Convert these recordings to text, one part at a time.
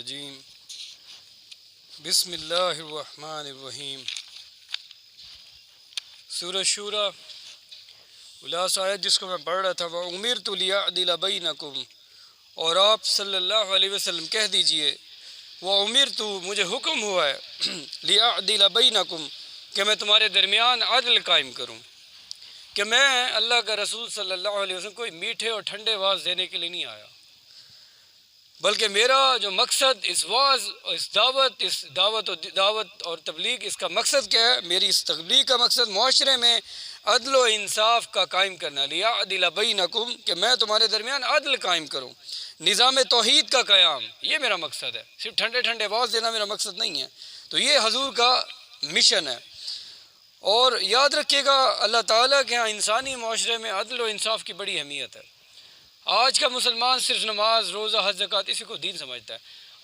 الرجیم بسم اللہ الرحمن الرحیم سورہ شورى خلاصہ آیت جس کو میں پڑھ رہا تھا وَأُمِرْتُ لِيَعْدِلَ بَيْنَكُمْ، اور آپ صلی اللہ علیہ وسلم کہہ دیجئے وَأُمِرْتُ، مجھے حکم ہوا ہے لِيَعْدِلَ بَيْنَكُمْ، کہ میں تمہارے درمیان عدل قائم کروں، کہ میں اللہ کا رسول صلی اللہ علیہ وسلم کوئی میٹھے اور ٹھنڈے واز دینے کے لیے نہیں آیا، بلکہ میرا جو مقصد اس واز اور اس دعوت اور تبلیغ، اس کا مقصد کیا ہے؟ میری اس تبلیغ کا مقصد معاشرے میں عدل و انصاف کا قائم کرنا، لیعدل بینکم، کہ میں تمہارے درمیان عدل قائم کروں، نظام توحید کا قیام، یہ میرا مقصد ہے، صرف ٹھنڈے ٹھنڈے واز دینا میرا مقصد نہیں ہے۔ تو یہ حضور کا مشن ہے۔ اور یاد رکھیے گا اللہ تعالیٰ کے ہاں انسانی معاشرے میں عدل و انصاف کی بڑی اہمیت ہے۔ آج کا مسلمان صرف نماز، روزہ، حج، زکوٰۃ اسی کو دین سمجھتا ہے۔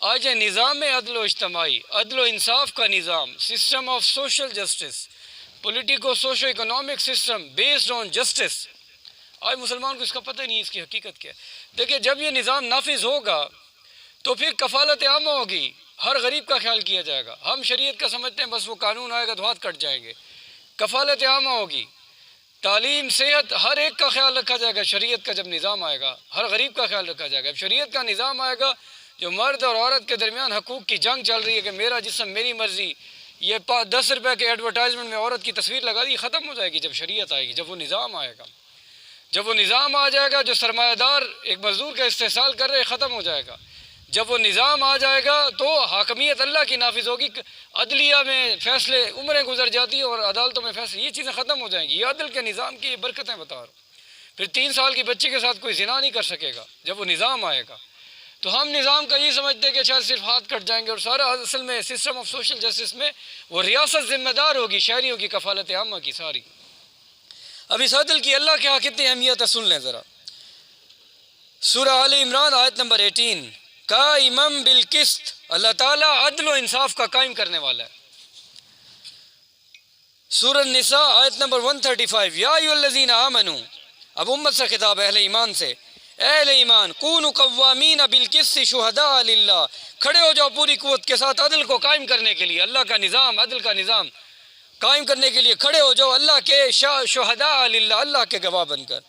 آج ہے نظام عدل و اجتماعی، عدل و انصاف کا نظام، system of social justice, politico socio economic system based on justice. آج مسلمان کو اس کا پتہ ہی نہیں، اس کی حقیقت کیا ہے۔ دیکھیں جب یہ نظام نافذ ہوگا تو پھر کفالت عامہ ہوگی، ہر غریب کا خیال کیا جائے گا۔ ہم شریعت کا سمجھتے ہیں بس وہ قانون آئے گا تو ہاتھ کٹ جائیں گے۔ کفالت عامہ ہوگی، تعلیم، صحت، ہر ایک کا خیال رکھا جائے گا۔ شریعت کا جب نظام آئے گا ہر غریب کا خیال رکھا جائے گا۔ اب شریعت کا نظام آئے گا، جو مرد اور عورت کے درمیان حقوق کی جنگ چل رہی ہے کہ میرا جسم میری مرضی، یہ 10 روپے کے ایڈورٹائزمنٹ میں عورت کی تصویر لگا دی، ختم ہو جائے گی جب شریعت آئے گی، جب وہ نظام آئے گا۔ جب وہ نظام آ جائے گا، جو سرمایہ دار ایک مزدور کا استحصال کر رہے، ختم ہو جائے گا۔ جب وہ نظام آ جائے گا تو حاکمیت اللہ کی نافذ ہوگی۔ عدلیہ میں فیصلے، عمریں گزر جاتی ہیں اور عدالتوں میں فیصلے، یہ چیزیں ختم ہو جائیں گی۔ یہ عدل کے نظام کی یہ برکتیں بتا رہا ہوں۔ پھر 3 سال کی بچی کے ساتھ کوئی زنا نہیں کر سکے گا جب وہ نظام آئے گا۔ تو ہم نظام کا یہ سمجھتے ہیں کہ شاید صرف ہاتھ کٹ جائیں گے، اور سارا اصل میں سسٹم آف سوشل جسٹس میں وہ ریاست ذمہ دار ہوگی شہریوں کی کفالت عامہ کی ساری۔ اب اس عدل کی اللہ کے ہاں کتنی اہمیت ہے سن لیں ذرا۔ سورہ آل عمران آیت نمبر 18، قائما بالقسط، اللہ تعالیٰ عدل و انصاف کا قائم کرنے والا ہے۔ سورہ النساء آیت نمبر 135، یا ایھا الذین آمنوا، اب امت سے خطاب ہے، اہل ایمان سے، اے اہل ایمان، کونوا قوامین بالقسط شہداء للہ، کھڑے ہو جاؤ پوری قوت کے ساتھ عدل کو قائم کرنے کے لیے، اللہ کا نظام، عدل کا نظام قائم کرنے کے لیے کھڑے ہو جاؤ اللہ کے شہداء للہ، اللہ کے گواہ بن کر۔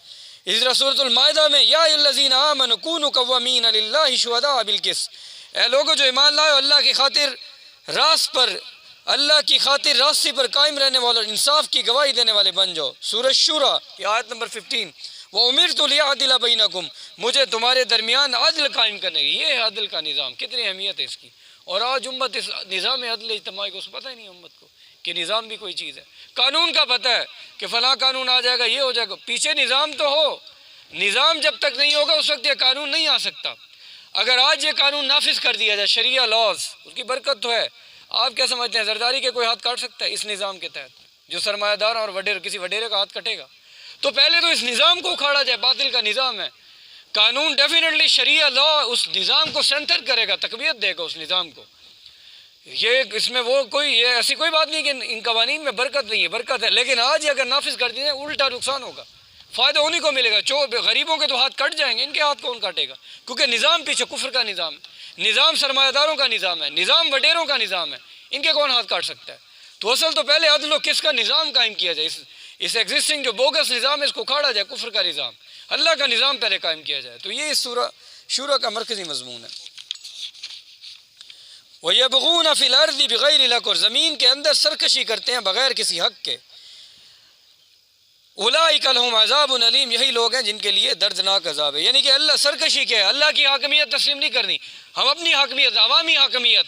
اس طرح سورۃ المائدہ میں یا ایھا الذین آمنوا کونوا قوامین للہ شہداء بالقسط، اے لوگوں جو ایمان لائے اللہ کی خاطر راست پر، اللہ کی خاطر راستی پر قائم رہنے والے، انصاف کی گواہی دینے والے بن جاؤ۔ سورہ شورى کی آیت نمبر 15، وَأُمِرْتُ لِأَعْدِلَ بَيْنَكُمْ، مجھے تمہارے درمیان عدل قائم کرنے کی، یہ ہے عدل کا نظام، کتنی اہمیت ہے اس کی۔ اور آج امت اس نظام عدل اجتماعی کو پتہ ہی نہیں، امت کو کہ نظام بھی کوئی چیز ہے۔ قانون کا پتہ ہے کہ فلاں قانون آ جائے گا، یہ ہو جائے گا، پیچھے نظام تو ہو، نظام جب تک نہیں ہوگا اس وقت یہ قانون نہیں آ سکتا۔ اگر آج یہ قانون نافذ کر دیا جائے، شریعہ لاز، اس کی برکت تو ہے۔ آپ کیا سمجھتے ہیں زرداری کے کوئی ہاتھ کاٹ سکتا ہے اس نظام کے تحت؟ جو سرمایہ دار اور کسی وڈیرے کا ہاتھ کٹے گا؟ تو پہلے تو اس نظام کو اکھاڑا جائے، باطل کا نظام ہے۔ قانون ڈیفینیٹلی شریعہ لا اس نظام کو سینٹر کرے گا، تقویت دے گا اس نظام کو۔ یہ اس میں وہ کوئی یہ ایسی کوئی بات نہیں کہ ان قوانین میں برکت نہیں ہے، برکت ہے، لیکن آج اگر نافذ کر دیں الٹا نقصان ہوگا، فائدہ انہیں کو ملے گا۔ غریبوں کے تو ہاتھ کٹ جائیں گے، ان کے ہاتھ کون کاٹے گا؟ کیونکہ نظام پیچھے کفر کا نظام ہے، نظام سرمایہ داروں کا نظام ہے، نظام وڈیروں کا نظام ہے، ان کے کون ہاتھ کاٹ سکتا ہے؟ تو اصل تو پہلے عدل و کس کا نظام قائم کیا جائے، اس ایگزسٹنگ جو بوگس نظام ہے اس کو کھاڑا جائے، کفر کا نظام، اللہ کا نظام پہلے قائم کیا جائے۔ تو یہ اس سورہ شورى کا مرکزی مضمون ہے۔ وَيَبْغُونَ فِي الْأَرْضِ بِغَيْرِ الْحَقِّ، اور زمین کے اندر سرکشی کرتے ہیں بغیر کسی حق کے۔ اولئک لہم عذاب علیم، یہی لوگ ہیں جن کے لیے دردناک عذاب ہے۔ یعنی کہ اللہ سرکشی کیا ہے؟ اللہ کی حاکمیت تسلیم نہیں کرنی، ہم اپنی حاکمیت، عوامی حاکمیت،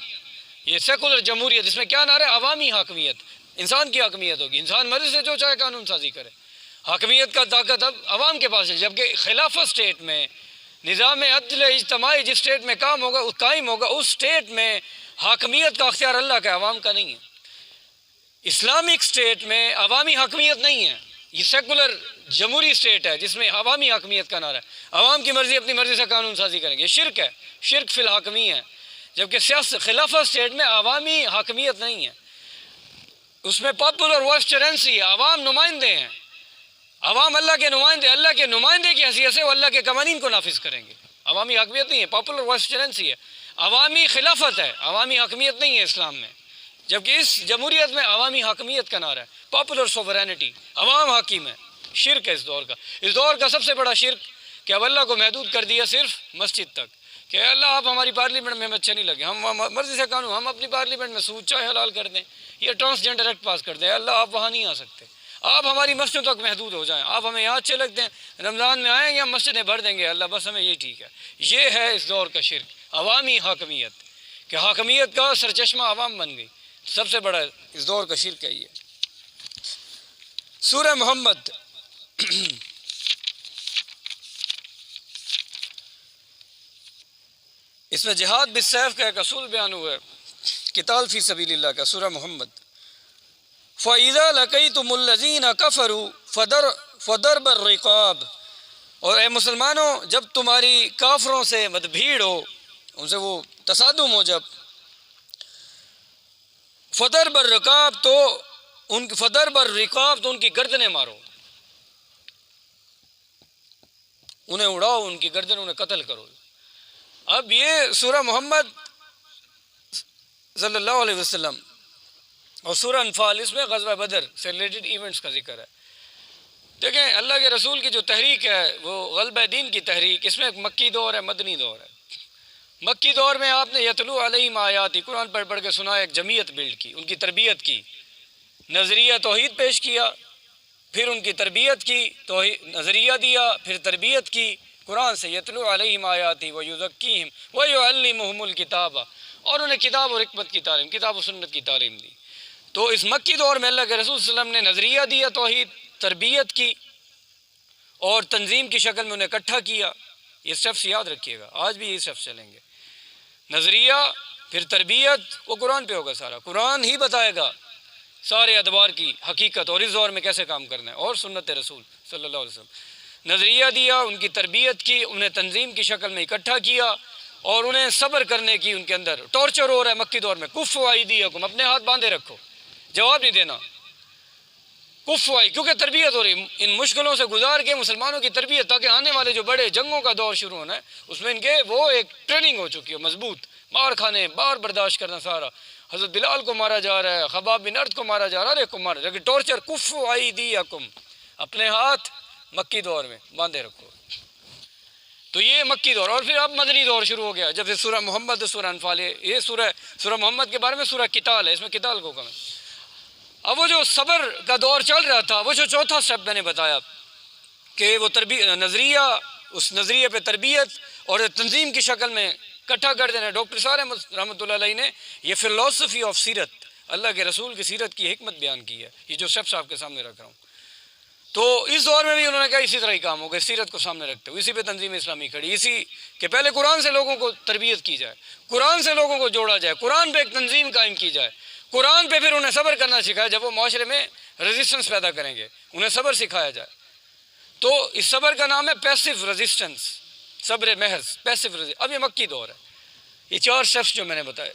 یہ سیکولر جمہوریت، اس میں کیا نعرہ ہے؟ عوامی حاکمیت، انسان کی حاکمیت ہوگی، انسان مرضی سے جو چاہے قانون سازی کرے، حاکمیت کا طاقت اب عوام کے پاس ہے۔ جبکہ خلافت سٹیٹ میں، نظام عدل اجتماعی جس سٹیٹ میں قائم ہوگا اس سٹیٹ میں حاکمیت کا اختیار اللہ کا، عوام کا نہیں ہے۔ اسلامک سٹیٹ میں عوامی حاکمیت نہیں ہے، یہ سیکولر جمہوری سٹیٹ ہے جس میں عوامی حاکمیت کا نعرہ ہے، عوام کی مرضی اپنی مرضی سے قانون سازی کریں گے، یہ شرک ہے، شرک فی الحاکمی ہے۔ جبکہ خلافت سٹیٹ میں عوامی حاکمیت نہیں ہے، اس میں پاپولر واسچرنسی ہے، عوام نمائندے ہیں، عوام اللہ کے نمائندے، اللہ کے نمائندے کی حیثیت سے وہ اللہ کے قوانین کو نافذ کریں گے، عوامی حاکمیت نہیں ہے، پاپولر واسچرنسی ہے۔ عوامی خلافت ہے، عوامی حاکمیت نہیں ہے اسلام میں، جبکہ اس جمہوریت میں عوامی حاکمیت کا نعرہ ہے، پاپولر سوورینٹی، عوام حاکم ہے۔ شرک ہے اس دور کا سب سے بڑا شرک کہ اب اللہ کو محدود کر دیا صرف مسجد تک، کہ اللہ آپ ہماری پارلیمنٹ میں ہمیں اچھے نہیں لگے، ہم مرضی سے قانون، ہم اپنی پارلیمنٹ میں سود چاہے حلال کر دیں یا ٹرانسجینڈر ایکٹ پاس کر دیں، اللہ آپ وہاں نہیں آ سکتے، آپ ہماری مسجدوں تک محدود ہو جائیں، آپ ہمیں یہاں اچھے لگتے ہیں، رمضان میں آئیں گے ہم مسجدیں بھر دیں گے، اللہ بس ہمیں یہی ٹھیک ہے۔ یہ ہے اس دور کا شرک، عوامی حاکمیت، کہ حاکمیت کا سرچشمہ عوام بن گئی، سب سے بڑا اس دور کا شرک ہے یہ۔ سورہ محمد اس میں جہاد بالسیف کا ایک اصول بیان ہوا ہے، قتال فی سبیل اللہ کا، سورہ محمد۔ فَإِذَا لَقِيتُمُ الَّذِينَ كَفَرُوا فَضَرْبَ الرِّقَابِ، اور اے مسلمانوں جب تمہاری کافروں سے بھیڑ ہو، ان سے وہ تصادم ہو، جب فَضَرْبَ الرِّقَابِ تو ان کی گردنیں مارو، انہیں اڑاؤ، ان کی گردن، انہیں قتل کرو۔ اب یہ سورہ محمد صلی اللہ علیہ وسلم اور سورہ انفال، اس میں غزوہ بدر سے ریلیٹڈ ایونٹس کا ذکر ہے۔ دیکھیں اللہ کے رسول کی جو تحریک ہے وہ غلبہ دین کی تحریک، اس میں ایک مکی دور ہے، مدنی دور ہے۔ مکی دور میں آپ نے یتلو علیہم آیاتی، قرآن پڑھ پڑھ کے سنا، ایک جمعیت بلڈ کی، ان کی تربیت کی، نظریہ توحید پیش کیا، پھر ان کی تربیت کی، نظریہ دیا، پھر تربیت کی قرآن سے، یتلو علیہم آیاتی ویزکیہم ویعلمہم الکتاب، اور انہیں کتاب اور حکمت کی تعلیم، کتاب و سنت کی تعلیم دی۔ تو اس مکی دور میں اللہ کے رسول صلی اللہ علیہ وسلم نے نظریہ دیا توحید، تربیت کی، اور تنظیم کی شکل میں انہیں اکٹھا کیا۔ یہ اسٹیپس یاد رکھیے گا، آج بھی یہ اسٹیپس چلیں گے، نظریہ، پھر تربیت، وہ قرآن پہ ہوگا سارا، قرآن ہی بتائے گا سارے ادوار کی حقیقت اور اس دور میں کیسے کام کرنا ہے، اور سنت رسول صلی اللہ علیہ وسلم۔ نظریہ دیا، ان کی تربیت کی، انہیں تنظیم کی شکل میں اکٹھا کیا، اور انہیں صبر کرنے کی، ان کے اندر ٹارچر ہو رہا ہے مکی دور میں، کفوا ایدیکم، اپنے ہاتھ باندھے رکھو، جواب نہیں دینا، کفوا، کیونکہ تربیت ہو رہی، ان مشکلوں سے گزار کے مسلمانوں کی تربیت، تاکہ آنے والے جو بڑے جنگوں کا دور شروع ہونا ہے اس میں ان کے وہ ایک ٹریننگ ہو چکی ہے مضبوط، مار کھانے، بار برداشت کرنا سارا۔ حضرت بلال کو مارا جا رہا ہے، خباب بن ارد کو مارا جا رہا ہے، ہر ایک کو مارا جا رہا ہے، لیکن ٹارچر، کفوا ایدیکم، اپنے ہاتھ مکی دور میں باندھے رکھو۔ تو یہ مکی دور، اور پھر اب مدنی دور شروع ہو گیا، جب سے سورہ محمد، سورہ انفال، یہ سورہ محمد کے بارے میں سورہ قتال ہے، اس میں قتال کو حکم ہے۔ اب وہ جو صبر کا دور چل رہا تھا، وہ جو چوتھا سٹیپ میں نے بتایا کہ وہ نظریہ، اس نظریے پہ تربیت اور تنظیم کی شکل میں اکٹھا کر دینا، ڈاکٹر صالح احمد رحمۃ اللہ علیہ نے یہ فلسفی آف سیرت، اللہ کے رسول کی سیرت کی حکمت بیان کی ہے، یہ جو سٹیپس آپ کے سامنے رکھ رہا ہوں۔ تو اس دور میں بھی انہوں نے کہا اسی طرح ہی کام ہوگا، سیرت کو سامنے رکھتے ہوئے، اسی پہ تنظیم اسلامی کھڑی، اسی کہ پہلے قرآن سے لوگوں کو تربیت کی جائے، قرآن سے لوگوں کو جوڑا جائے، قرآن پہ ایک تنظیم قائم کی جائے، قرآن پہ پھر انہیں صبر کرنا سکھایا، جب وہ معاشرے میں ریزسٹنس پیدا کریں گے انہیں صبر سکھایا جائے۔ تو اس صبر کا نام ہے پیسو ریزسٹنس، صبر محض، پیسو ریزسٹنس۔ اب یہ مکی دور ہے، یہ 4 سٹیپس جو میں نے بتائے،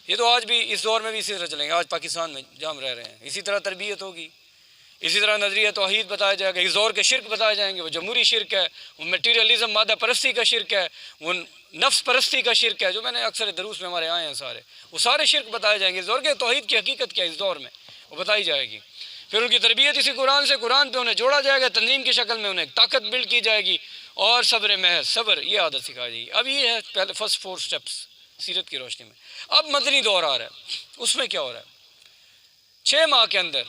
یہ تو آج بھی اس دور میں بھی اسی طرح چلیں گے، آج پاکستان میں جہاں ہم رہ رہے ہیں اسی طرح تربیت ہوگی، اسی طرح نظریہ توحید بتایا جائے گا، اس دور کے شرک بتائے جائیں گے، وہ جمہوری شرک ہے، وہ میٹیریلزم، مادہ پرستی کا شرک ہے، وہ نفس پرستی کا شرک ہے، جو میں نے اکثر دروس میں ہمارے آئے ہیں سارے، وہ سارے شرک بتائے جائیں گے۔ اس دور کے توحید کی حقیقت کیا ہے اس دور میں وہ بتائی جائے گی، پھر ان کی تربیت اسی قرآن سے، قرآن پہ انہیں جوڑا جائے گا، تنظیم کی شکل میں انہیں طاقت بلڈ کی جائے گی، اور صبر محض، صبر، یہ عادت سکھائی جائے گی۔ اب یہ ہے پہلے فرسٹ 4 سٹیپس سیرت کی روشنی میں۔ اب مدنی دور آ رہا ہے، اس میں کیا ہو رہا ہے؟ 6 ماہ کے اندر،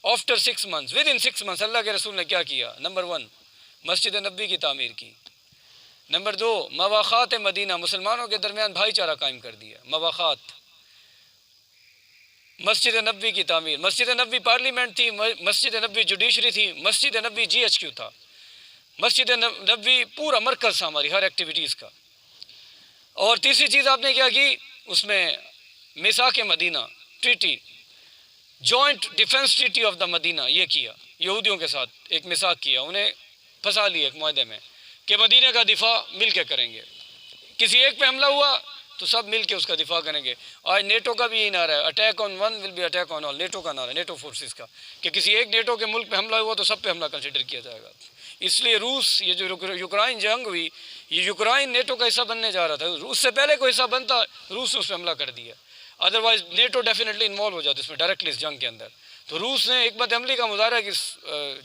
after 6 months، within 6 months، اللہ کے رسول نے کیا کیا؟ نمبر 1 مسجد نبوی کی تعمیر کی، نمبر 2 مواخات مدینہ، مسلمانوں کے درمیان بھائی چارہ قائم کر دیا، مواخات، مسجد نبوی کی تعمیر، مسجد نبوی پارلیمنٹ تھی، مسجد نبوی جوڈیشری تھی، مسجد نبوی GHQ تھا، مسجد نبوی پورا مرکز تھا ہماری ہر ایکٹیویٹیز کا۔ اور تیسری چیز آپ نے کیا کی؟ اس میں میثاق مدینہ، treaty, joint defence treaty of the Medina, یہ کیا، یہودیوں کے ساتھ ایک میثاق کیا، انہیں پھنسا لیا ایک معاہدے میں کہ مدینہ کا دفاع مل کے کریں گے، کسی ایک پہ حملہ ہوا تو سب مل کے اس کا دفاع کریں گے۔ آج نیٹو کا بھی یہی نعرہ ہے، attack on one will be attack on all, NATO کا نعرہ ہے، نیٹو فورسز کا، کہ کسی ایک نیٹو کے ملک پہ حملہ ہوا تو سب پہ حملہ کنسیڈر کیا جائے گا۔ اس لیے روس، یہ جو یوکرائن جنگ ہوئی، یہ یوکرائن نیٹو کا حصہ بننے جا رہا تھا، اس سے پہلے کوئی حصہ بنتا روس نے اس پہ حملہ کر دیا، ادروائز نیٹو ڈیفینیٹلی انوالو ہو جاتا اس میں ڈائریکٹلی اس جنگ کے اندر. تو روس نے حکمت عملی کا مظاہرہ کی،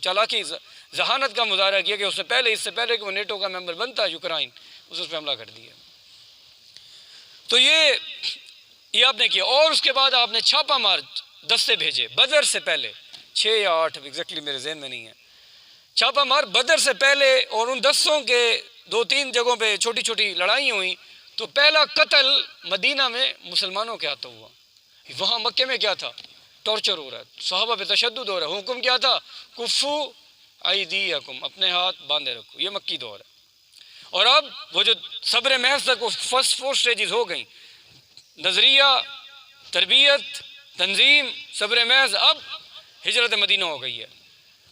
چالاکی ذہانت کا مظاہرہ کیا کہ اس سے پہلے کہ وہ نیٹو کا ممبر بنتا یوکرائن، اس پہ حملہ کر دیا. تو یہ آپ نے کیا. اور اس کے بعد آپ نے چھاپا مار دستے بھیجے بدر سے پہلے، 6 یا 8 ایگزیکٹلی میرے ذہن میں نہیں ہے، چھاپا مار بدر سے پہلے. اور ان دستوں کے 2-3 جگہوں پہ چھوٹی چھوٹی لڑائی ہوئیں. تو پہلا قتل مدینہ میں مسلمانوں کے ہاتھوں ہوا. وہاں مکے میں کیا تھا؟ ٹارچر ہو رہا ہے، صحابہ پہ تشدد ہو رہا ہے. حکم کیا تھا؟ کفو ایدیکم، اپنے ہاتھ باندھے رکھو. یہ مکی دور ہے. اور اب وہ جو صبر محض تک وہ فرسٹ 4 سٹیجز ہو گئیں، نظریہ، تربیت، تنظیم، صبر محض. اب ہجرت مدینہ ہو گئی ہے.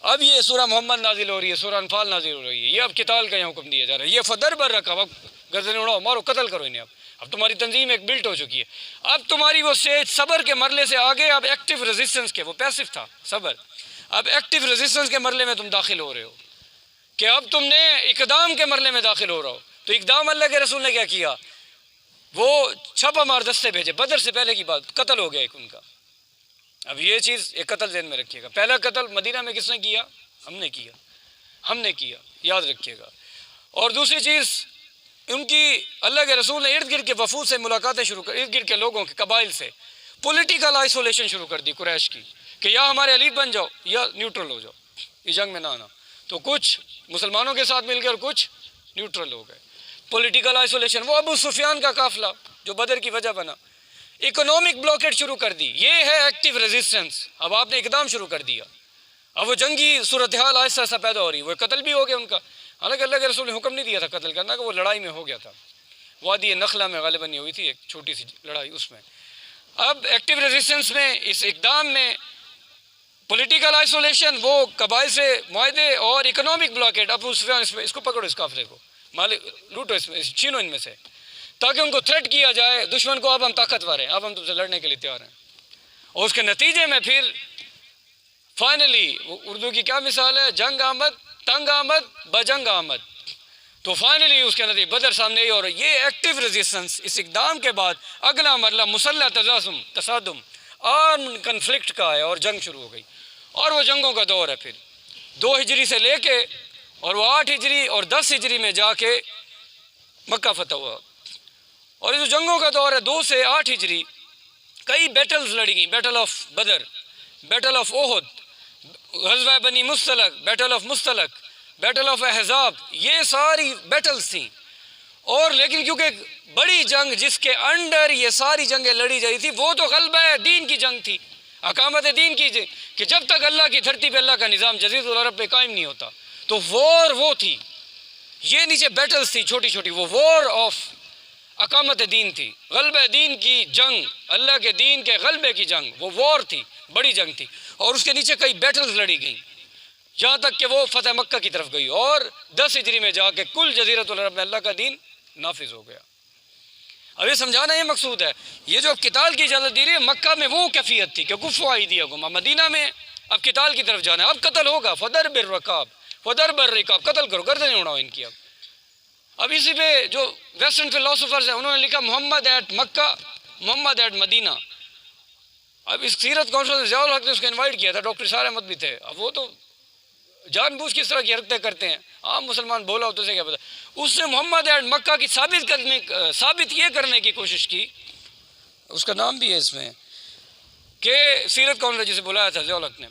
اب یہ سورہ محمد نازل ہو رہی ہے، سورہ انفال نازل ہو رہی ہے. یہ اب قتال کا یہاں حکم دیا جا رہا ہے. یہ فدر بر رکھا، اب گردنیں اڑاؤ، مارو، قتل کرو انہیں. اب تمہاری تنظیم ایک بلٹ ہو چکی ہے. اب تمہاری وہ سٹیج صبر کے مرحلے سے آگے اب ایکٹیو ریزسٹنس کے، وہ پیسو تھا صبر، اب ایکٹیو ریزسٹنس کے مرحلے میں تم داخل ہو رہے ہو کہ اب تم نے اقدام کے مرحلے میں داخل ہو رہا ہو. تو اقدام اللہ کے رسول نے کیا کیا؟ وہ چھاپا مار دستے بھیجے. بدر سے پہلے کی بات، قتل ہو گیا ایک ان کا. اب یہ چیز ایک قتل ذہن میں رکھیے گا. پہلا قتل مدینہ میں کس نے کیا؟ ہم نے کیا، یاد رکھیے گا. اور دوسری چیز، ان کی اللہ کے رسول نے ارد گرد کے وفود سے ملاقاتیں شروع کر، ارد گرد کے لوگوں کے قبائل سے پولیٹیکل آئسولیشن شروع کر دی قریش کی، کہ یا ہمارے علیف بن جاؤ یا نیوٹرل ہو جاؤ، اس جنگ میں نہ آنا. تو کچھ مسلمانوں کے ساتھ مل کر کچھ نیوٹرل ہو گئے. Political isolation. وہ ابو سفیان کا قافلہ جو بدر کی وجہ بنا. اکنامک بلاکیٹ شروع کر دی. یہ ہے ایکٹیو ریزسٹنس. اب آپ نے اقدام شروع کر دیا. اب وہ جنگی صورتحال آہستہ آہستہ پیدا ہو رہی. وہ قتل بھی ہو گیا ان کا، حالانکہ اللہ کے رسول نے حکم نہیں دیا تھا قتل کرنا، کہ وہ لڑائی میں ہو گیا تھا. وادی نخلا میں غالباً ہوئی تھی ایک چھوٹی سی لڑائی، اس میں. اب ایکٹیو ریزسٹنس میں، اس اقدام میں، پولیٹیکل آئسولیشن، وہ قبائل سے معاہدے، اور اکنامک بلاکیٹ. ابو سفیان اس کو پکڑو، اس قافلے کو مالک لوٹو، اس میں چھینو ان میں سے، تاکہ ان کو تھریٹ کیا جائے دشمن کو، اب ہم طاقتور ہیں، اب ہم تم سے لڑنے کے لیے تیار ہیں. اور اس کے نتیجے میں پھر فائنلی، اردو کی کیا مثال ہے؟ جنگ آمد تنگ آمد بجنگ آمد. تو فائنلی اس کے نتیجے بدر سامنے ہی. اور یہ ایکٹیو ریزسٹنس، اس اقدام کے بعد اگلا مرحلہ مسلح تصادم، آرم کنفلکٹ کا ہے، اور جنگ شروع ہو گئی. اور وہ جنگوں کا دور ہے. پھر 2 ہجری سے لے کے، اور وہ 8 ہجری اور 10 ہجری میں جا کے مکہ فتح ہوا. اور یہ جو جنگوں کا دور ہے 2 سے 8 ہجری، کئی بیٹلز لڑی گئیں. Battle of Badr, battle of Uhud, غزوہ بنی مستلق، battle of Mustaliq, battle of Ahzab, یہ ساری بیٹلز تھیں. اور لیکن کیونکہ بڑی جنگ جس کے انڈر یہ ساری جنگیں لڑی جائی تھی، وہ تو غلبہ دین کی جنگ تھی، اقامت دین کی جنگ، کہ جب تک اللہ کی دھرتی پہ اللہ کا نظام جزیرۃ العرب پہ قائم نہیں ہوتا. تو وار وہ تھی. یہ نیچے بیٹلز تھی چھوٹی چھوٹی، وہ وار آف اقامت دین تھی، غلبہ دین کی جنگ، اللہ کے دین کے غلبے کی جنگ، وہ وار تھی، بڑی جنگ تھی. اور اس کے نیچے کئی بیٹلز لڑی گئیں، جہاں تک کہ وہ فتح مکہ کی طرف گئی. اور 10 ہجری میں جا کے کل جزیرۃ العرب میں اللہ کا دین نافذ ہو گیا. اب یہ سمجھانا یہ مقصود ہے، یہ جو اب قتال کی اجازت دی رہی ہے، مکہ میں وہ کیفیت تھی کہ کفوا ایدیکم. مدینہ میں اب قتال کی طرف جانا ہے، اب قتل ہوگا. فدر بالرکاب، فدر بالرکاب، قتل کرو، گردنیں اڑاؤ ان کی. اب اسی پہ جو ویسٹرن فلاسفرز ہیں انہوں نے لکھا محمد at Mecca, Muhammad at Medina. اب اس سیرت کانفرنس ضیاء الحق نے اس کو انوائٹ کیا تھا، ڈاکٹر سارے احمد بھی تھے. اب وہ تو جان بوجھ کس طرح کی حرکتیں کرتے ہیں، عام مسلمان بولا ہو تو اسے کیا پتا. اس نے محمد ایٹ مکہ کی ثابت یہ کرنے کی کوشش کی، اس کا نام بھی ہے اس میں، کہ سیرت کانفرنس جسے بلایا تھا ضیاء الحق نے،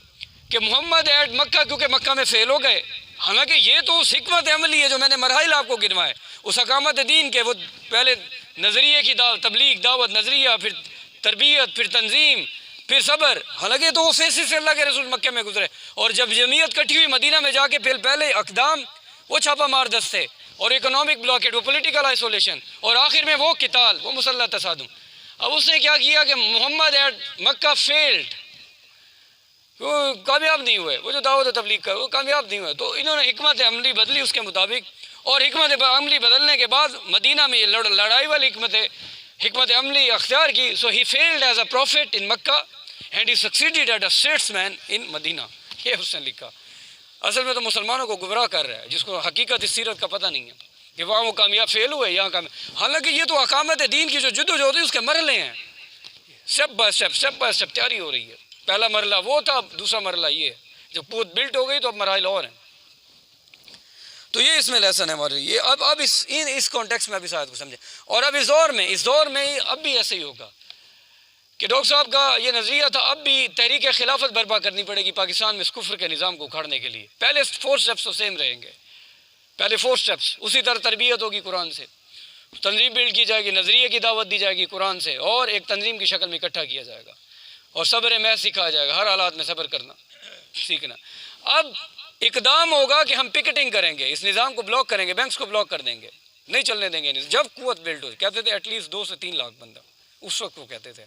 کہ محمد ایٹ مکہ، کیونکہ مکہ میں فیل ہو گئے. حالانکہ یہ تو اس حکمت عملی ہے جو میں نے مراحل آپ کو گنوائے، اس اقامت دین کے. وہ پہلے نظریے کی تبلیغ، دعوت، نظریہ، پھر تربیت، پھر تنظیم، پھر صبر. حالانکہ تو وہ فیسز سے اللہ کے رسول مکے میں گزرے. اور جب جمعیت کٹھی ہوئی مدینہ میں جا کے، پھر پہلے اقدام وہ چھاپا مار دستے، اور اکنامک بلاکیٹ، وہ پولیٹیکل آئسولیشن، اور آخر میں وہ قتال، وہ مسلح تصادم. اب اس نے کیا کیا کہ محمد ایٹ مکہ فیلڈ، وہ کامیاب نہیں ہوئے. وہ جو دعوت و تبلیغ کا وہ کامیاب نہیں ہوئے. تو انہوں نے حکمت عملی بدلی اس کے مطابق. اور حکمت عملی بدلنے کے بعد مدینہ میں یہ لڑائی والی حکمت عملی اختیار کی. So he failed as a prophet in Mecca and he succeeded at a statesman in Medina. یہ اس نے لکھا. اصل میں تو مسلمانوں کو گمراہ کر رہا ہے، جس کو حقیقت اس سیرت کا پتہ نہیں ہے. کہ وہاں وہ کامیاب فیل ہوئے یہاں کامیاب. حالانکہ یہ تو اقامت دین کی جو جدوجہد ہے اس کے مرحلے ہیں، اسٹیپ بائی اسٹیپ تیاری ہو رہی ہے. پہلا مرحلہ وہ تھا، دوسرا مرحلہ یہ ہے. جب قوت بلٹ ہو گئی تو اب مراحل اور ہیں. تو یہ اس میں لیسن ہے ہمارے. یہ اب اس کانٹیکس میں اب اس آیت کو سمجھیں. اور اب اس دور میں اب بھی ایسے ہی ہوگا کہ ڈاکٹر صاحب کا یہ نظریہ تھا، اب بھی تحریک خلافت برپا کرنی پڑے گی پاکستان میں اس کفر کے نظام کو اکھاڑنے کے لیے. پہلے 4 سٹیپس تو سیم رہیں گے، پہلے 4 سٹیپس. اسی طرح تربیت ہوگی قرآن سے، تنظیم بلڈ کی جائے گی، نظریے کی دعوت دی جائے گی قرآن سے، اور ایک تنظیم کی شکل میں اکٹھا کیا جائے گا، اور صبر محض سکھایا جائے گا، ہر حالات میں صبر کرنا سیکھنا. اب اقدام ہوگا کہ ہم پکٹنگ کریں گے، اس نظام کو بلاک کریں گے، بینکس کو بلاک کر دیں گے، نہیں چلنے دیں گے. جب قوت بلڈ ہو، کہتے تھے ایٹ لیسٹ 2 سے 3 لاکھ بندہ، اس وقت وہ کہتے تھے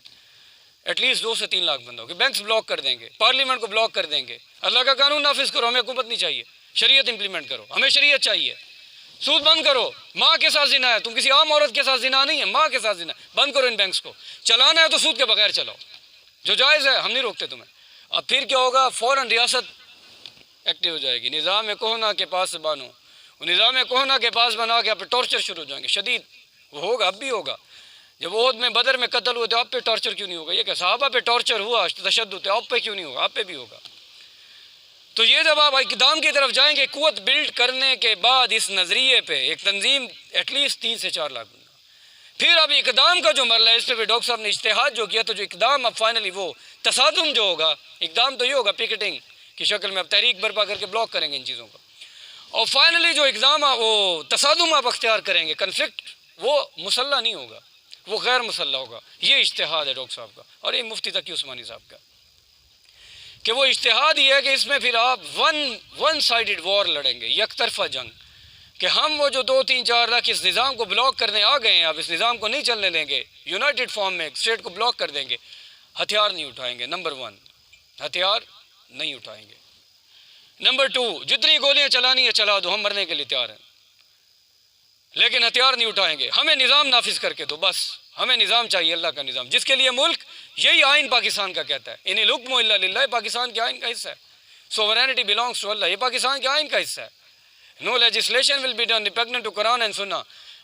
ایٹ لیسٹ 2 سے 3 لاکھ بندہ ہو کہ بینکس بلاک کر دیں گے، پارلیمنٹ کو بلاک کر دیں گے. اللہ کا قانون نافذ کرو، ہمیں حکومت نہیں چاہیے. شریعت امپلیمنٹ کرو، ہمیں شریعت چاہیے. سود بند کرو، ماں کے ساتھ زنا ہے، تم کسی عام عورت کے ساتھ زنا نہیں ہے، ماں کے ساتھ زنا. بند کرو ان بینکس کو. چلانا ہے تو سود کے بغیر چلاؤ، جو جائز ہے، ہم نہیں روکتے تمہیں. اب پھر کیا ہوگا؟ فوراً ریاست ایکٹیو ہو جائے گی. نظام کوہنا کے پاس بانو، وہ نظام کوہنا کے پاس بنا کے آپ پہ ٹارچر شروع ہو جائیں گے شدید. وہ ہوگا، اب بھی ہوگا. جب احد میں، بدر میں قتل ہوئے تو آپ پہ ٹارچر کیوں نہیں ہوگا؟ یہ کہ صحابہ پہ ٹارچر ہوا، تشدد، آپ پہ کیوں نہیں ہوگا؟ آپ پہ بھی ہوگا. تو یہ جب آپ اقدام کی طرف جائیں گے، قوت بلڈ کرنے کے بعد اس نظریے پہ ایک تنظیم ایٹ لیسٹ 3 سے 4 لاکھ بندہ. پھر اب اقدام کا جو مرحلہ ہے، اس پہ بھی ڈاکٹر صاحب نے اجتہاد جو کیا، تو جو اقدام اب فائنلی وہ تصادم جو ہوگا، اقدام تو یہ ہوگا پکٹنگ کی شکل میں، اب تحریک برپا کر کے بلاک کریں گے ان چیزوں کو. اور فائنلی جو اقدام وہ تصادم آپ اختیار کریں گے، کنفلکٹ، وہ مسلح نہیں ہوگا، وہ غیر مسلح ہوگا. یہ اجتہاد ہے ڈاکٹر صاحب کا، اور یہ مفتی تقی عثمانی صاحب کا، کہ وہ اجتہاد یہ ہے کہ اس میں پھر آپ ون سائیڈڈ وار لڑیں گے، یک طرفہ جنگ. کہ ہم وہ جو 2 3 4 لاکھ اس نظام کو بلاک کرنے آ گئے ہیں، اب اس نظام کو نہیں چلنے دیں گے، یونائٹڈ فارم میں اسٹیٹ کو بلاک کر دیں گے. ہتھیار نہیں اٹھائیں گے. نمبر 1 ہتھیار نہیں اٹھائیں گے. نمبر 2 جتنی گولیاں چلانی ہے چلا دو، ہم مرنے کے لیے تیار ہیں، لیکن ہتھیار نہیں اٹھائیں گے. ہمیں نظام نافذ کر کے دو، بس ہمیں نظام چاہیے، اللہ کا نظام، جس کے لیے ملک، یہی آئین پاکستان کا کہتا ہے، ان الحکم الا للہ، پاکستان کے آئین کا حصہ ہے. سوورینٹی بلانگس ٹو اللہ، یہ پاکستان کے آئین کا حصہ ہے. No legislation will be done repugnant to Quran and Sunnah,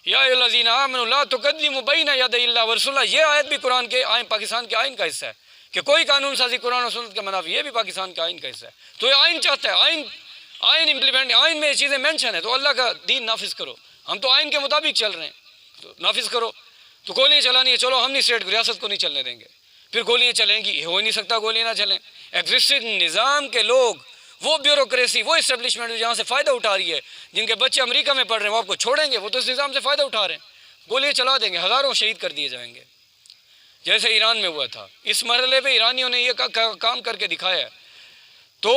یا ایھا الذین آمنوا لا تقدموا بین یدی اللہ ورسولہ. یہ آیت بھی قرآن کے آئین، پاکستان کے آئین کا حصہ ہے کہ کوئی قانون سازی قرآن و سنت کے منافی، یہ بھی پاکستان کے آئین کا حصہ ہے. تو یہ آئین چاہتا ہے، آئین امپلیمنٹ، آئین میں یہ چیزیں مینشن ہے، تو اللہ کا دین نافذ کرو. ہم تو آئین کے مطابق چل رہے ہیں، تو نافذ کرو. تو گولیاں چلانی ہے، چلو ہم نہیں اسٹیٹ کو، ریاست کو نہیں چلنے دیں گے. پھر گولیاں چلیں گی، ہو ہی نہیں سکتا گولیاں نہ چلیں. ایگزسٹنگ نظام کے لوگ، وہ بیوروکریسی، وہ اسٹیبلشمنٹ جہاں سے فائدہ اٹھا رہی ہے، جن کے بچے امریکہ میں پڑھ رہے ہیں، وہ آپ کو چھوڑیں گے؟ وہ تو اس نظام سے فائدہ اٹھا رہے ہیں. گولیاں چلا دیں گے، ہزاروں شہید کر دیے جائیں گے، جیسے ایران میں ہوا تھا. اس مرحلے پہ ایرانیوں نے یہ کام کر کے دکھایا ہے، تو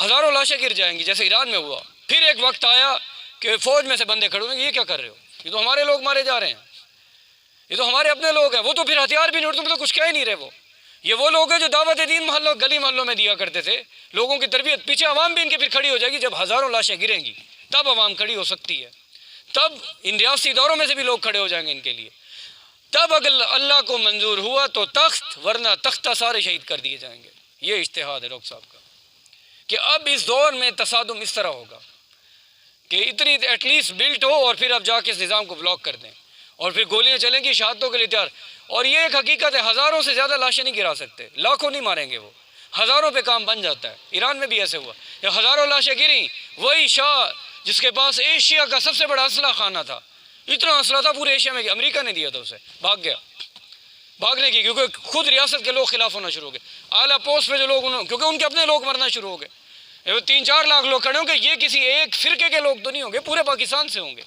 ہزاروں لاشیں گر جائیں گی جیسے ایران میں ہوا. پھر ایک وقت آیا کہ فوج میں سے بندے کھڑے ہوئے، یہ کیا کر رہے ہو؟ یہ تو ہمارے لوگ مارے جا رہے ہیں، یہ تو ہمارے اپنے لوگ ہیں. وہ تو پھر ہتھیار بھی نہیں اٹھتے، تو کچھ کہہ نہیں رہے. وہ لوگ ہیں جو دعوت دین محلوں، گلی محلوں میں دیا کرتے تھے، لوگوں کی تربیت. پیچھے عوام بھی ان کے پھر کھڑی ہو جائے گی. جب ہزاروں لاشیں گریں گی تب عوام کھڑی ہو سکتی ہے، تب ان ریاستی اداروں میں سے بھی لوگ کھڑے ہو جائیں گے ان کے لیے. تب اگر اللہ کو منظور ہوا تو تخت، ورنہ تختہ سارے شہید کر دیے جائیں گے. یہ اجتہاد ہے ڈاکٹر صاحب کا کہ اب اس دور میں تصادم اس طرح ہوگا کہ اتنی ایٹ لیسٹ بلٹ ہو، اور پھر اب جا کے اس نظام کو بلاک کر دیں، اور پھر گولیاں چلیں گی شہادتوں کے لیے تیار. اور یہ ایک حقیقت ہے، ہزاروں سے زیادہ لاشیں نہیں گرا سکتے، لاکھوں نہیں ماریں گے، وہ ہزاروں پہ کام بن جاتا ہے. ایران میں بھی ایسے ہوا، جب ہزاروں لاشیں گریں، وہی شاہ جس کے پاس ایشیا کا سب سے بڑا اسلحہ خانہ تھا، اتنا اسلحہ تھا پورے ایشیا میں، امریکہ نے دیا تھا اسے، بھاگ گیا. بھاگنے کی، کیونکہ خود ریاست کے لوگ خلاف ہونا شروع ہو گئے، اعلیٰ پوسٹ پہ جو لوگ، کیونکہ ان کے اپنے لوگ مرنا شروع ہو گئے. 3 4 لاکھ لوگ کھڑے ہوں گے، یہ کسی ایک فرقے کے لوگ تو نہیں ہوں گے، پورے پاکستان سے ہوں گے.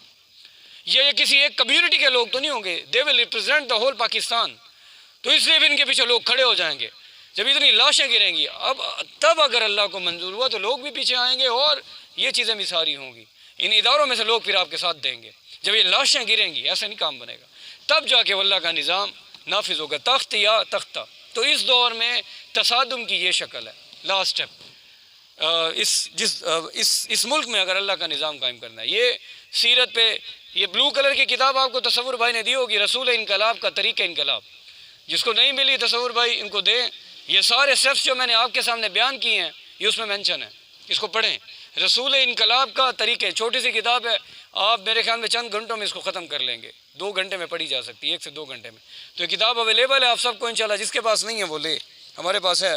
یہ کسی ایک کمیونٹی کے لوگ تو نہیں ہوں گے، they will represent the whole Pakistan. تو اس لیے بھی ان کے پیچھے لوگ کھڑے ہو جائیں گے. جب اتنی لاشیں گریں گی، تب اگر اللہ کو منظور ہوا تو لوگ بھی پیچھے آئیں گے، اور یہ چیزیں بھی ساری ہوں گی. ان اداروں میں سے لوگ پھر آپ کے ساتھ دیں گے. جب یہ لاشیں گریں گی، ایسا نہیں کام بنے گا، تب جا کے اللہ کا نظام نافذ ہوگا، تخت یا تختہ. تو اس دور میں تصادم کی یہ شکل ہے. لاسٹ اسٹیپ اس ملک میں اگر اللہ کا نظام قائم کرنا ہے. یہ سیرت پہ یہ بلو کلر کی کتاب آپ کو تصور بھائی نے دی ہوگی، رسول انقلاب کا طریقہ انقلاب. جس کو نہیں ملی تصور بھائی ان کو دیں. یہ سارے اسٹیپس جو میں نے آپ کے سامنے بیان کیے ہیں، یہ اس میں مینشن ہے، اس کو پڑھیں. رسول انقلاب کا طریقے، چھوٹی سی کتاب ہے، آپ میرے خیال میں چند گھنٹوں میں اس کو ختم کر لیں گے، 2 گھنٹے میں پڑھی جا سکتی ہے، 1 سے 2 گھنٹے میں. تو یہ کتاب اویلیبل ہے آپ سب کو انشاءاللہ، جس کے پاس نہیں ہے وہ لے، ہمارے پاس ہے،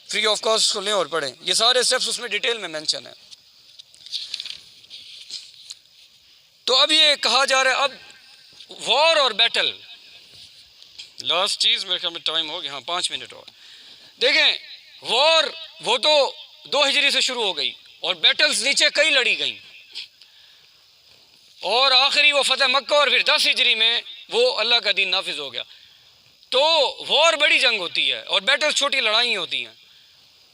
فری آف کاسٹ کو لیں اور پڑھیں. یہ سارے اسٹیپس اس میں ڈیٹیل میں مینشن ہے. تو اب یہ کہا جا رہا ہے اب وار اور بیٹل، لاسٹ چیز میرے خیال میں ٹائم ہو گیا، ہاں 5 منٹ اور. دیکھیں وار وہ تو 2 ہجری سے شروع ہو گئی، اور بیٹلز نیچے کئی لڑی گئیں، اور آخری وہ فتح مکہ، اور پھر 10 ہجری میں وہ اللہ کا دین نافذ ہو گیا. تو وار بڑی جنگ ہوتی ہے اور بیٹل چھوٹی لڑائیں ہوتی ہیں.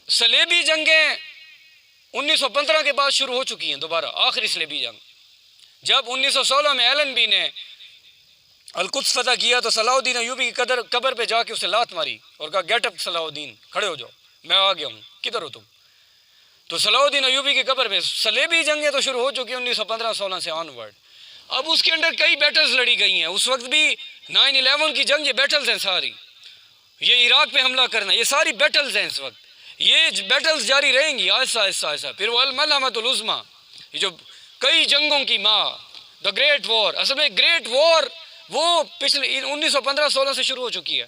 صلیبی جنگیں 1915 کے بعد شروع ہو چکی ہیں دوبارہ، آخری صلیبی جنگ. جب 1916 میں ایلن بی نے القدس فتح کیا تو صلاح الدین ایوبی کی قبر پہ جا کے اسے لات ماری اور کہا گیٹ اپ صلاح الدین، کھڑے ہو جاؤ، میں آ گیا ہوں، کدھر ہو تم؟ تو صلاح الدین ایوبی کی قبر پہ صلیبی جنگیں تو شروع ہو چکی ہیں 1915-16 سے آن ورڈ. اب اس کے اندر کئی بیٹلز لڑی گئی ہیں. اس وقت بھی 9/11 کی جنگ، یہ بیٹلز ہیں ساری. یہ عراق پہ حملہ کرنا، یہ ساری بیٹلز ہیں اس وقت. یہ بیٹلز جاری رہیں گی آہستہ آہستہ آہستہ. پھر وہ الملحمۃ العظمیٰ، یہ جو کئی جنگوں کی ماں، دا گریٹ وار. اصل میں گریٹ وار وہ پچھلے 1915-16 سے شروع ہو چکی ہے.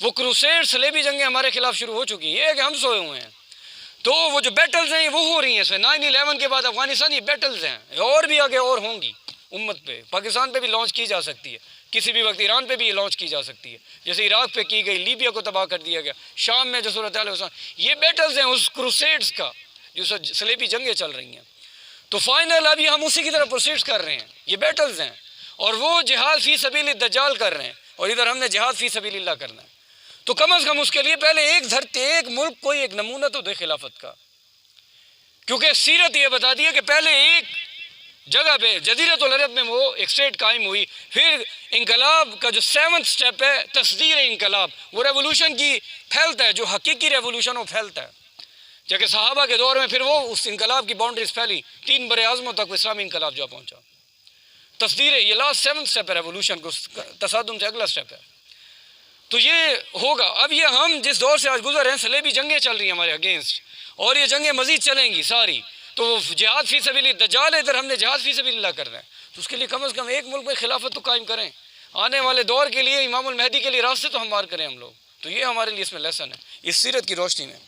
وہ کروسیڈ صلیبی جنگیں ہمارے خلاف شروع ہو چکی ہیں، یہ ہے کہ ہم سوئے ہوئے ہیں. تو وہ جو بیٹلز ہیں وہ ہو رہی ہیں. 9/11 کے بعد افغانستان، یہ بیٹلز ہیں، اور بھی آگے اور ہوں گی امت پہ. پاکستان پہ بھی لانچ کی جا سکتی ہے، کسی بھی وقت ایران پہ بھی لانچ کی جا سکتی ہے، جیسے عراق پہ کی گئی، لیبیا کو تباہ کر دیا گیا، شام میں جو صورتحال ہے. یہ بیٹلز ہیں اس کروسیڈز کا، جو صلیبی جنگیں چل رہی ہیں. تو فائنل ابھی ہم اسی کی طرف پروسیڈ کر رہے ہیں. یہ بیٹلز ہیں، اور وہ جہاد فی سبیل الدجال کر رہے ہیں، اور ادھر ہم نے جہاد فی سبیل اللہ کرنا ہے. تو کم از کم اس کے لیے پہلے ایک دھرتی، ایک ملک، کوئی ایک نمونہ تو دے خلافت کا. کیونکہ سیرت یہ بتاتی ہے کہ پہلے ایک جگہ پہ جزیرۃ العرب میں وہ ایک اسٹیٹ قائم ہوئی. پھر انقلاب کا جو 7th سٹیپ ہے، تصدیر انقلاب، وہ ریولوشن کی پھیلتا ہے، جو حقیقی ریولوشن وہ پھیلتا ہے. جبکہ صحابہ کے دور میں پھر وہ اس انقلاب کی باؤنڈریز پھیلی، 3 بر اعظموں تک وہ اسلامی انقلاب جا پہنچا. تصدیر یہ لاسٹ 7th سٹیپ ہے ریولوشن کو، تصادم سے اگلا سٹیپ ہے. تو یہ ہوگا. اب یہ ہم جس دور سے آج گزر رہے ہیں، صلیبی جنگیں چل رہی ہیں ہمارے اگینسٹ، اور یہ جنگیں مزید چلیں گی ساری. تو جہاد فی سبیل الدجال ہے، ادھر ہم نے جہاد فی سبیل اللہ کرنا ہے. تو اس کے لیے کم از کم ایک ملک میں خلافت تو قائم کریں. آنے والے دور کے لیے امام المہدی کے لیے راستے تو ہموار کریں ہم لوگ. تو یہ ہمارے لیے اس میں لیسن ہے، اس سیرت کی روشنی میں.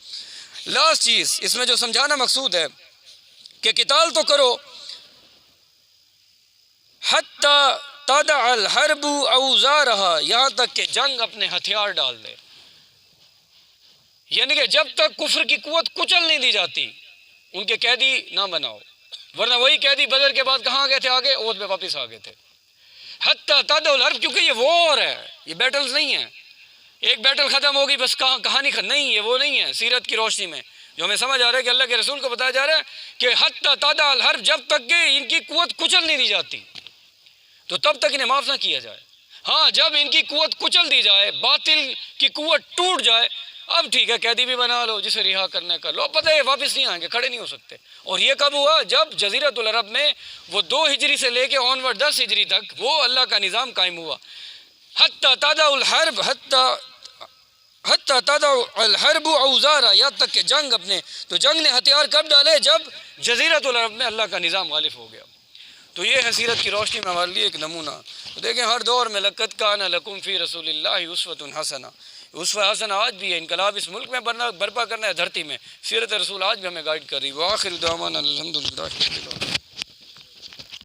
لاسٹ چیز اس میں جو سمجھانا مقصود ہے کہ قتال تو کرو حتی تدع الحرب اوزارها، یہاں تک کہ جنگ اپنے ہتھیار ڈال دے. یعنی کہ جب تک کفر کی قوت کچل نہیں دی جاتی، ان کے قیدی نہ بناؤ. ورنہ وہی قیدی بدر کے بعد کہاں گئے تھے؟ آگے عہد پہ واپس آ گئے تھے. حتی تدع الحرب، کیونکہ یہ وار ہے، یہ بیٹلز نہیں ہیں. ایک بیٹل ختم ہوگی بس کہانی ختم نہیں ہے، وہ نہیں ہے. سیرت کی روشنی میں جو ہمیں سمجھ آ رہا ہے کہ اللہ کے رسول کو بتایا جا رہا ہے کہ حتی تدع الحرب، جب تک کہ ان کی قوت کچل نہیں دی جاتی تو تب تک انہیں معاف نہ کیا جائے. ہاں جب ان کی قوت کچل دی جائے، باطل کی قوت ٹوٹ جائے، اب ٹھیک ہے، قیدی بھی بنا لو، جسے رہا کرنا کر لو. پتہ ہے واپس نہیں آئیں گے، کھڑے نہیں ہو سکتے. اور یہ کب ہوا؟ جب جزیرۃ العرب میں وہ 2 ہجری سے لے کے آن ورڈ 10 ہجری تک وہ اللہ کا نظام قائم ہوا. حتی تدع الحرب، حتی تدع الحرب اوزارا، یہاں تک کہ جنگ اپنے. تو جنگ نے ہتھیار کب ڈالے؟ جب جزیرۃ العرب میں اللہ کا نظام غالب ہو گیا. تو یہ ہے سیرت کی روشنی میں ہمارے لیے ایک نمونہ. تو دیکھیں ہر دور میں لقد کان لکم فی رسول اللہ اسوۃ حسنہ، اسوہ حسنہ آج بھی ہے. انقلاب اس ملک میں برپا کرنا ہے، دھرتی میں. سیرت رسول آج بھی ہمیں گائیڈ کر رہی ہے. وآخر دعوانا الحمدللہ.